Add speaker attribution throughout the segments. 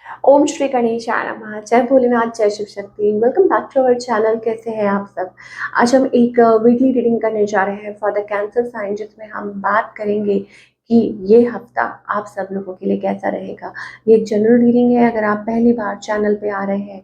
Speaker 1: ओम श्री गणेशाय नमः। जय भोलेनाथ, जय Shiv Shakti. Welcome back to our channel. कैसे हैं आप सब? आज हम एक वीकली रीडिंग करने जा रहे हैं फॉर द कैंसर साइन, जिसमें हम बात करेंगे कि ये हफ्ता आप सब लोगों के लिए कैसा रहेगा। ये जनरल रीडिंग है। अगर आप पहली बार चैनल पे आ रहे हैं,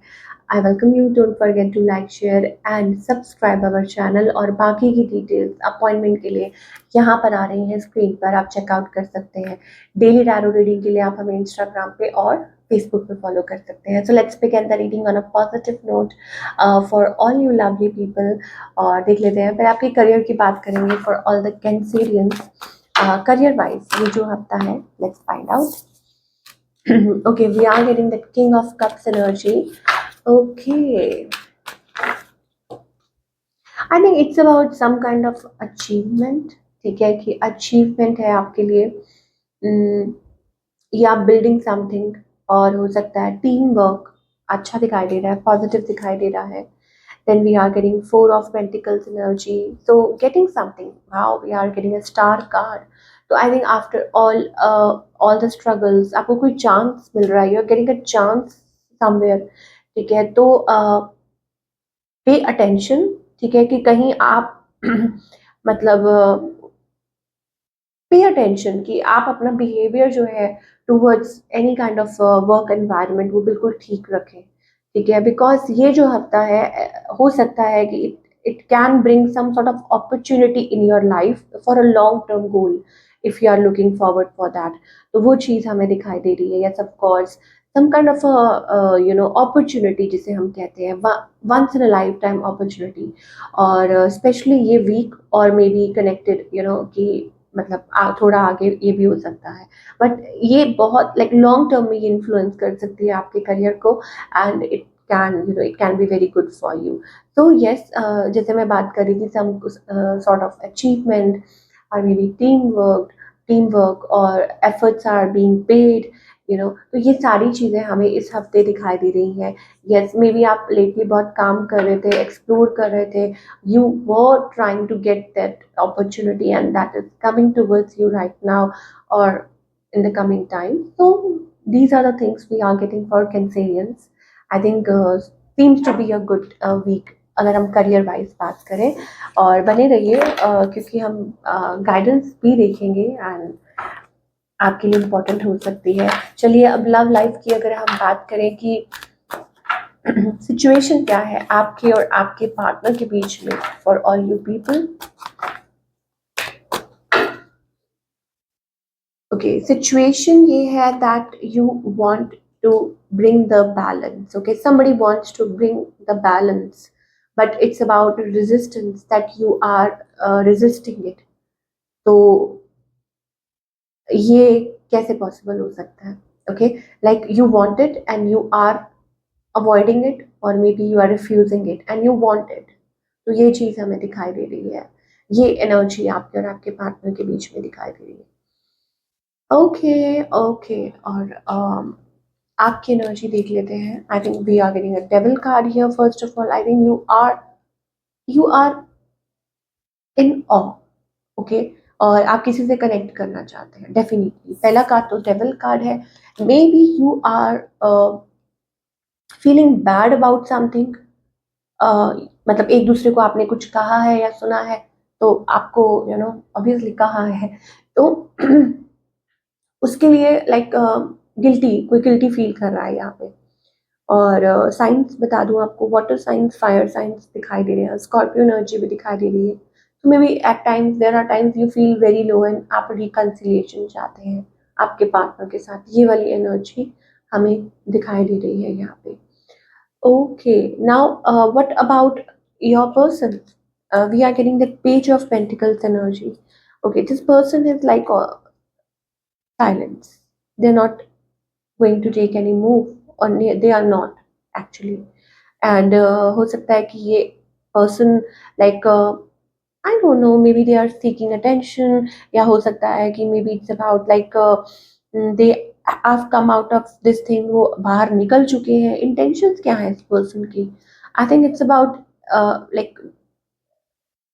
Speaker 1: I welcome you. Don't forget to like, share and subscribe our channel. और बाकी की डिटेल्स अपॉइंटमेंट के लिए यहाँ पर आ रही हैं स्क्रीन पर, आप चेकआउट कर सकते हैं। डेली टैरो रीडिंग के लिए आप हमें इंस्टाग्राम पे और फेसबुक पे फॉलो कर सकते हैं। So let's begin the reading on a positive note for all you lovely people. और देख लेते हैं, फिर आपके करियर की बात करेंगे for all the Cancerians. Career wise ये जो हफ्ता है, let's find out. Okay, we are getting the King of Cups energy. Okay, I think it's about some kind of achievement. ठीक है, कि अचीवमेंट है आपके लिए, या बिल्डिंग समथिंग। और हो सकता है टीम वर्क अच्छा दिखाई दे रहा है, पॉजिटिव दिखाई दे रहा है। Then we are getting Four of Pentacles energy. So getting something. Wow, we are getting a star card. So I think after all the struggles, आपको कोई चांस मिल रहा है, you're getting a chance somewhere. ठीक है, तो pay attention. ठीक है, कि कहीं आप मतलब पे अटेंशन कि आप अपना बिहेवियर जो है towards any kind of work environment वो बिल्कुल ठीक रखें। ठीक है, बिकॉज ये जो हफ्ता है हो सकता है कि it can bring some sort of opportunity in your life for a long term goal, if you are looking forward for that. तो वो चीज़ हमें दिखाई दे रही है। Yes, of course some kind of opportunity जिसे हम कहते हैं, once in a life time opportunity. और स्पेशली ये वीक और मे बी कनेक्टेड कि मतलब थोड़ा आगे ये भी हो सकता है। बट ये बहुत लाइक लॉन्ग टर्म में ये इन्फ्लुएंस कर सकती है आपके करियर को। And it can be very good for you. तो यस, जैसे मैं बात कर रही थी, सम सॉर्ट ऑफ अचीवमेंट और मे बी टीम वर्क और एफर्ट्स आर बीइंग पेड, तो ये सारी चीज़ें हमें इस हफ्ते दिखाई दे रही हैं। यस, मे बी आप लेटली बहुत काम कर रहे थे, एक्सप्लोर कर रहे थे, you were trying to get that opportunity and that is coming towards you right now or in the coming time. So these are the things we are getting for Cancerians. I think seems to be a good week अगर हम career wise बात करें। और बने रहिए क्योंकि हम guidance भी देखेंगे एंड आपके लिए इम्पोर्टेंट हो सकती है। चलिए, अब लव लाइफ की अगर हम बात करें कि सिचुएशन क्या है आपके और आपके पार्टनर के बीच में for all you people. Okay, situation ये है that you want to bring the balance. Okay, somebody wants to bring the balance, but it's about resistance that you are resisting it. तो ये कैसे पॉसिबल हो सकता है? Okay, like you want it and you are avoiding it, और may be you are refusing it and you want it. तो ये चीज़ हमें दिखाई दे रही है। ये एनर्जी आपके और आपके पार्टनर के बीच में दिखाई दे रही है। ओके ओके, और आपकी एनर्जी देख लेते हैं। I think we are getting a devil card here. First of all, I think you are in awe. Okay, और आप किसी से कनेक्ट करना चाहते हैं डेफिनेटली। पहला कार्ड तो डेविल कार्ड है। Maybe you are feeling bad about something. मतलब एक दूसरे को आपने कुछ कहा है या सुना है, तो आपको ऑब्वियसली कहा है, तो उसके लिए लाइक कोई गिल्टी फील कर रहा है यहाँ पे। और साइंस बता दूं आपको, वाटर साइंस, फायर साइंस दिखाई दे रहे हैं, स्कॉर्पियो एनर्जी भी दिखाई दे रही है। तो maybe at times there are times you feel very low and आप रिकंसिलिएशन चाहते हैं आपके पार्टनर के साथ। ये वाली एनर्जी हमें दिखाई दे रही है यहाँ पे। Okay, now what about your person? We are getting the Page of Pentacles energy. Okay, this person is like silence. They're not going to take any move, or they are not actually. And हो सकता है कि ये person like I don't know, maybe they are seeking attention, या हो सकता है कि maybe it's about like they have come out of this thing, वो बाहर निकल चुके हैं। intentions क्या है इस person की? I think it's about like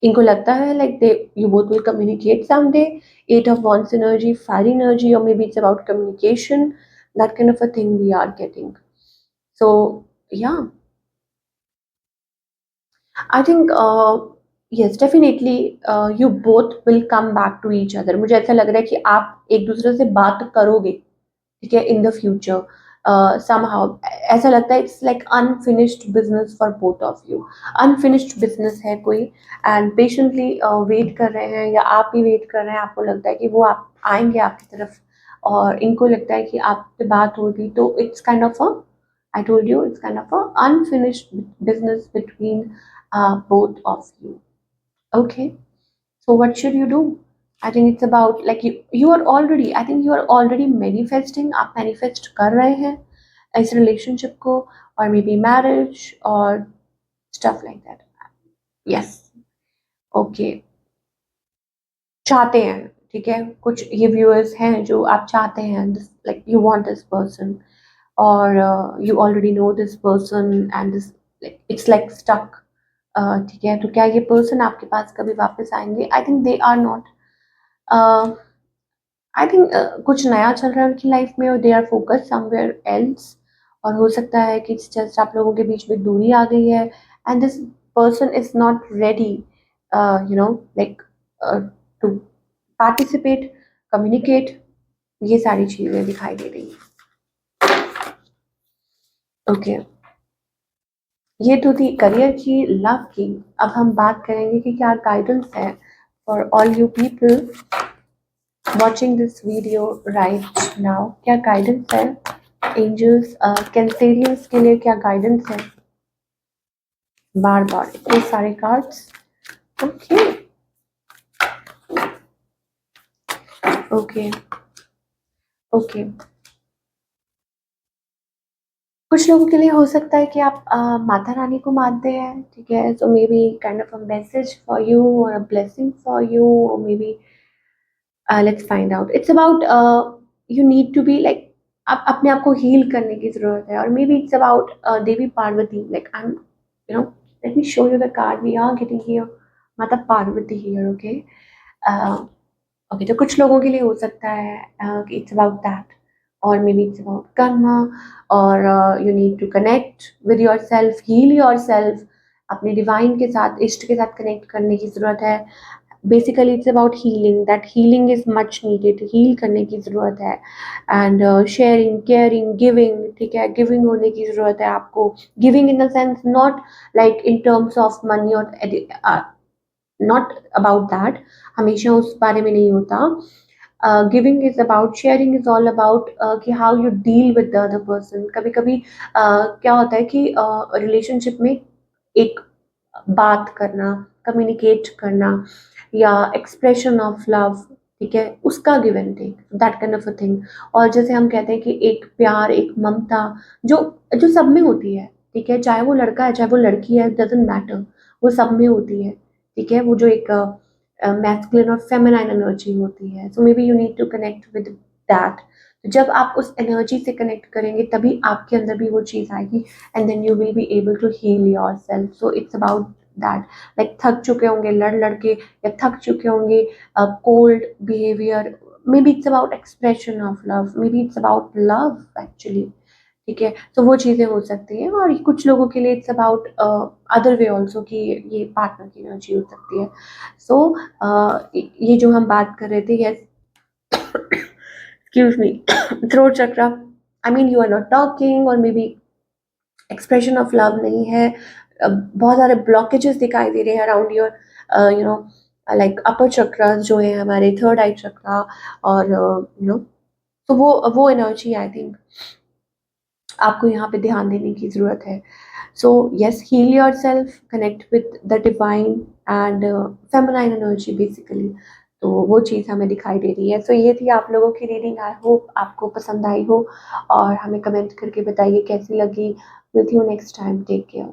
Speaker 1: इनको लगता है like they you both will communicate someday. Eight of Wands energy, fire energy, or maybe it's about communication. that kind of a thing we are getting. So yeah, I think yes, definitely you both will come back to each other. मुझे ऐसा लग रहा है कि आप एक दूसरे से बात करोगे, ठीक है, इन द फ्यूचर somehow. ऐसा लगता है it's like unfinished business for both of you. Unfinished business है कोई, एंड पेशेंटली वेट कर रहे हैं, या आप भी वेट कर रहे हैं. आपको लगता है कि वो आप आएंगे आपकी तरफ, और इनको लगता है कि आपसे बात होगी. तो it's kind of a, I told you, it's kind of a unfinished business between both of you. Okay, so what should you do? I think it's about like you are already, I think you are already manifesting. आप manifest कर रहे हैं इस relationship को, or maybe marriage or stuff like that. Yes. Okay. चाहते हैं, ठीक है, कुछ ये viewers हैं जो आप चाहते हैं, this, like you want this person, or you already know this person and this, like it's like stuck. ठीक है, तो क्या ये पर्सन आपके पास कभी वापस आएंगे? I think they are not. I think कुछ नया चल रहा है उनकी लाइफ में, और they are focus somewhere else. और हो सकता है कि जस्ट आप लोगों के बीच में दूरी आ गई है, and this person is not ready, you know, like to participate, communicate. ये सारी चीजें दिखाई दे रही हैं. ओके, ये तो थी करियर की, लव की. अब हम बात करेंगे कि क्या गाइडेंस है for all you people watching this video right now. क्या गाइडेंस है एंजल्स, कैंसेरियंस के लिए? क्या गाइडेंस है? बार बार इतने सारे कार्ड्स. Okay okay okay. कुछ लोगों के लिए हो सकता है कि आप माता रानी को मानते हैं, ठीक है. So maybe kind of a message for you, और अ ब्लेसिंग फॉर यू, और may be let's find out. It's about you need to be like, आप अपने आप को हील करने की जरूरत है. और may be it's about Devi Parvati. Like I am, you know, let me show you the card we are getting here. माता पार्वती हियर. Okay okay. तो कुछ लोगों के लिए हो सकता है कि इट्स अबाउट दैट, और may be it's about karma, और you need to connect with yourself, heal yourself. अपने डिवाइन के साथ, इष्ट के साथ कनेक्ट करने की ज़रूरत है. Basically it's about healing. That healing is much needed. Heal करने की ज़रूरत है. एंड शेयरिंग, केयरिंग, गिविंग, ठीक है, गिविंग होने की ज़रूरत है आपको. Giving in the sense not like in terms of money, और नॉट अबाउट दैट. हमेशा उस बारे में नहीं होता. Giving is about, sharing is all about कि how you deal with the other person. कभी कभी क्या होता है कि रिलेशनशिप में एक बात करना, कम्युनिकेट करना, या एक्सप्रेशन ऑफ लव, ठीक है, उसका give and take, that kind of a thing. और जैसे हम कहते हैं कि एक प्यार, एक ममता जो जो सब में होती है, ठीक है, चाहे वो लड़का है चाहे वो लड़की है, डजंट मैटर, वो सब में होती है, ठीक है. वो जो एक मैस्कुलिन और फेमिनाइन एनर्जी होती है. So maybe you need to connect with that. जब आप उस एनर्जी से कनेक्ट करेंगे तभी आपके अंदर भी वो चीज़ आएगी, and then you will be able to heal yourself. So it's about that. Like थक चुके होंगे लड़ लड़ के, या थक चुके होंगे cold behaviour. May be it's about expression of love, may be it's about love actually, ठीक है. तो वो चीज़ें हो सकती हैं. और कुछ लोगों के लिए it's about other way also, कि ये पार्टनर की एनर्जी हो सकती है. सो ये जो हम बात कर रहे थे, yes, excuse me, throat chakra. I mean you are not talking, और may be expression of love नहीं है. बहुत सारे ब्लॉकेजेस दिखाई दे रहे हैं around your, you know, like upper चक्र जो है हमारे, थर्ड आई चक्रा, और यू नो, तो वो एनर्जी आई थिंक आपको यहाँ पे ध्यान देने की ज़रूरत है. So yes, heal yourself, connect with the divine and feminine energy basically. तो वो चीज़ हमें दिखाई दे रही है. सो ये थी आप लोगों की रीडिंग. आई होप आपको पसंद आई हो, और हमें कमेंट करके बताइए कैसी लगी. Will you next time. Take care.